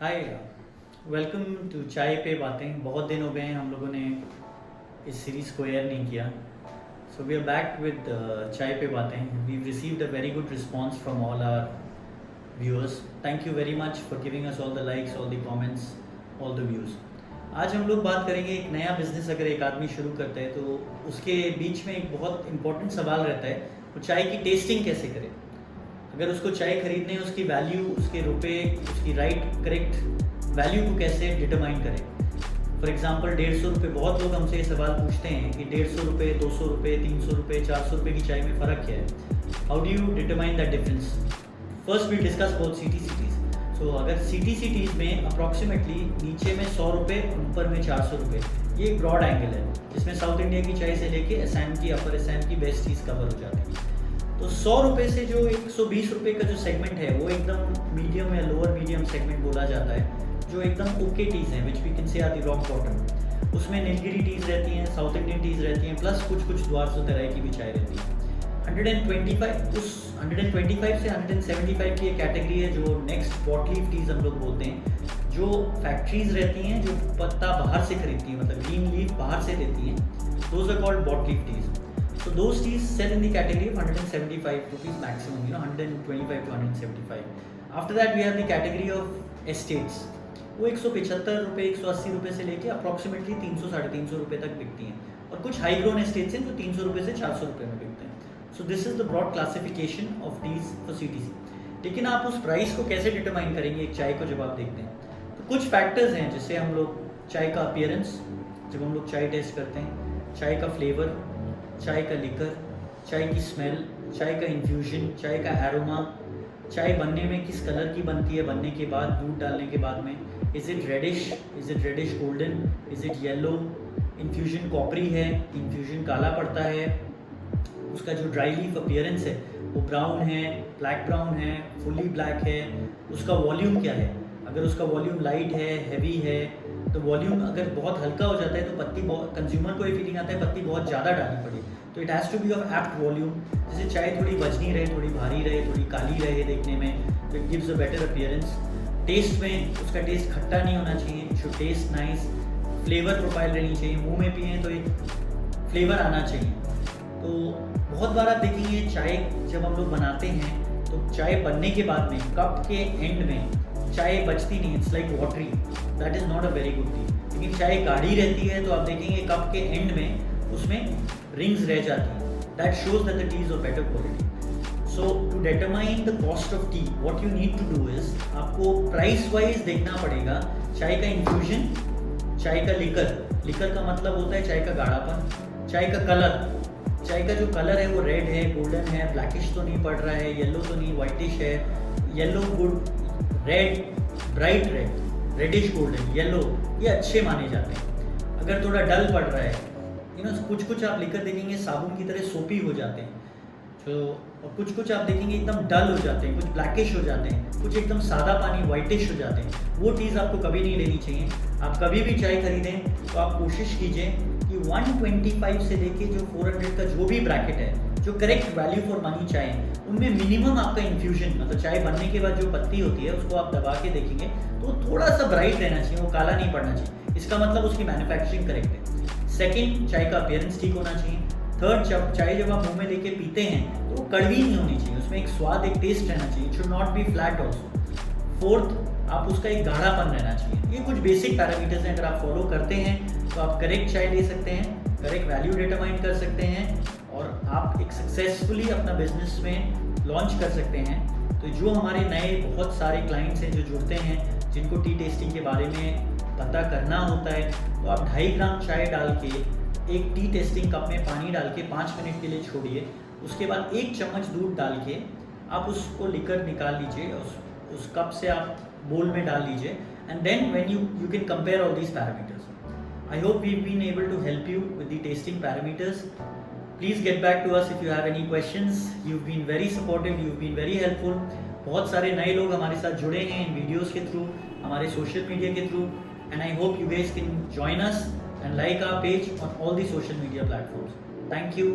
Hi, welcome to चाय पे बातें। बहुत दिन हो गए हैं हम लोगों ने इस सीरीज़ को एयर नहीं किया। So we are back with Chai Pe Baatein. We received a very good response from all our viewers. Thank you very much for giving us all the likes, all the comments, all the views. आज हम लोग बात करेंगे एक नया business अगर एक आदमी शुरू करता है तो उसके बीच में एक बहुत इंपॉर्टेंट सवाल रहता है, वो चाय की टेस्टिंग कैसे करे। अगर उसको चाय खरीदने है, उसकी वैल्यू, उसके रुपए, उसकी राइट करेक्ट वैल्यू को कैसे डिटरमाइन करें। फॉर एग्जांपल 150 रुपये, बहुत लोग हमसे ये सवाल पूछते हैं कि 150 रुपये, 200 रुपये, 300 रुपये, 400 रुपये की चाय में फ़र्क क्या है। How do you determine that difference. First we discuss about CTCTs। So अगर CTCTs में अप्रॉक्सीमेटली नीचे में 100 रुपये, ऊपर में 400 रुपये, ये एक ब्रॉड एंगल है जिसमें साउथ इंडिया की चाय से लेके असम की, अपर असम की बेस्ट चीज़ कवर हो जाती है। तो 100 रुपये से जो 120 रुपये का जो सेगमेंट है वो एकदम मीडियम या लोअर मीडियम सेगमेंट बोला जाता है, जो एकदम ओके टीज़ हैं, which we can say are the rock bottom. उसमें नीलगिरी टीज़ रहती हैं, साउथ इंडियन टीज़ रहती हैं, प्लस कुछ कुछ द्वारसो तरह की भी चाय रहती है। 125, उस 125 से 175 की एक कैटेगरी है जो नेक्स्ट बॉट लीफ टीज़ हम लोग बोलते हैं, जो फैक्ट्रीज रहती हैं जो पत्ता बाहर से खरीदती हैं, मतलब ग्रीन लीफ बाहर से लेती हैं, those are called bought leaf teas. So those teas sell in the category of 175 rupees maximum, 125 to 175. After that we have the category of estates. वो 175 रुपये, 180 रुपये से लेके अप्रॉक्सीमेटली 300 साढ़े 300 रुपये तक बिकती हैं, और कुछ हाई ग्रोन एस्टेट्स हैं जो 300 रुपये से 400 रुपये में बिकते हैं। So this is the broad classification of teas for CTC। लेकिन आप उस प्राइस को कैसे डिटरमाइन करेंगे एक चाय को जब आप देखते हैं, तो कुछ फैक्टर्स हैं जिससे हम लोग चाय का अपीयरेंस, जब हम लोग चाय टेस्ट करते हैं, चाय का फ्लेवर, चाय का लिकर, चाय की स्मेल, चाय का इन्फ्यूजन, चाय का एरोमा, चाय बनने में किस कलर की बनती है, बनने के बाद, दूध डालने के बाद में, is it reddish golden, is it yellow, infusion coppery है, इन्फ्यूजन काला पड़ता है, उसका जो ड्राई लीफ अपीयरेंस है वो ब्राउन है, ब्लैक ब्राउन है, फुली ब्लैक है, उसका वॉल्यूम क्या है। अगर उसका वॉल्यूम लाइट है, हैवी है, तो वॉल्यूम अगर बहुत हल्का हो जाता है तो पत्ती बहुत, कंज्यूमर को ये फीलिंग आता है पत्ती बहुत ज़्यादा डालनी पड़ी, तो it has to be of apt volume. जैसे चाय थोड़ी वजनी रहे, थोड़ी भारी रहे, थोड़ी काली रहे देखने में, तो it gives a better appearance. Taste में उसका टेस्ट खट्टा नहीं होना चाहिए, it should taste nice. Flavour profile रहनी चाहिए, मुंह में पिए तो एक फ्लेवर आना चाहिए। तो बहुत बार आप देखेंगे चाय जब हम लोग बनाते हैं तो चाय बनने के बाद में कप के एंड में चाय बचती नहीं, it's like watery, that is not a very good T. लेकिन चाय गाढ़ी रहती है तो आप देखेंगे कप के एंड में उसमें रिंग्स रह जाती हैं, that shows that the tea is of better quality. So to determine the cost of tea, what you need to do is, आपको प्राइस वाइज देखना पड़ेगा चाय का इन्फ्यूजन, चाय का लिकर का मतलब होता है चाय का गाढ़ापन, चाय का कलर, चाय का जो कलर है वो रेड है, गोल्डन है, ब्लैकिश तो नहीं पड़ रहा है, येलो तो नहीं, वाइटिश है, yellow good, red, bright red, reddish golden, yellow, ये अच्छे माने जाते हैं। अगर थोड़ा डल पड़ रहा है, कुछ कुछ आप लेकर देखेंगे साबुन की तरह सोपी हो जाते हैं, तो और कुछ कुछ आप देखेंगे एकदम डल हो जाते हैं, कुछ ब्लैकिश हो जाते हैं, कुछ एकदम सादा पानी वाइटिश हो जाते हैं। वो चीज़ आपको कभी नहीं लेनी चाहिए। आप कभी भी चाय खरीदें तो आप कोशिश कीजिए कि 125 से लेके जो 400 का जो भी ब्रैकेट है, जो करेक्ट वैल्यू फॉर मनी चाय है, उनमें मिनिमम आपका इन्फ्यूजन, मतलब चाय बनने के बाद जो पत्ती होती है उसको आप दबा के देखेंगे तो थोड़ा सा ब्राइट रहना चाहिए, वो काला नहीं पड़ना चाहिए। इसका मतलब उसकी मैन्युफैक्चरिंग करेक्ट है। सेकेंड, चाय का अपीयरेंस ठीक होना चाहिए। थर्ड, चाय जब आप मुंह में लेके पीते हैं तो वो कड़वी नहीं होनी चाहिए, उसमें एक स्वाद, एक टेस्ट रहना चाहिए, it should not be flat also. Fourth, आप उसका एक गाढ़ापन रहना चाहिए। ये कुछ बेसिक पैरामीटर्स हैं, अगर आप फॉलो करते हैं तो आप करेक्ट चाय ले सकते हैं, करेक्ट वैल्यू डिटरमाइन कर सकते हैं, और आप एक सक्सेसफुली अपना बिजनेस में लॉन्च कर सकते हैं। तो जो हमारे नए बहुत सारे क्लाइंट्स हैं जो जुड़ते हैं, जिनको टी टेस्टिंग के बारे में पता करना होता है, तो आप 2.5 ग्राम चाय डाल के एक टी टेस्टिंग कप में पानी डाल के 5 मिनट के लिए छोड़िए। उसके बाद 1 चम्मच दूध डाल के आप उसको लिकर निकाल लीजिए, उस कप से आप बोल में डाल लीजिए, and then when you can compare all these parameters. I hope we've been able to help you with the tasting parameters. Please get back to us if you have any questions. You've been very supportive, you've been very helpful. बहुत सारे नए लोग हमारे साथ जुड़े हैं इन videos के through, हमारे सोशल मीडिया के through, and I hope you guys can join us and like our page on all the social media platforms. Thank you.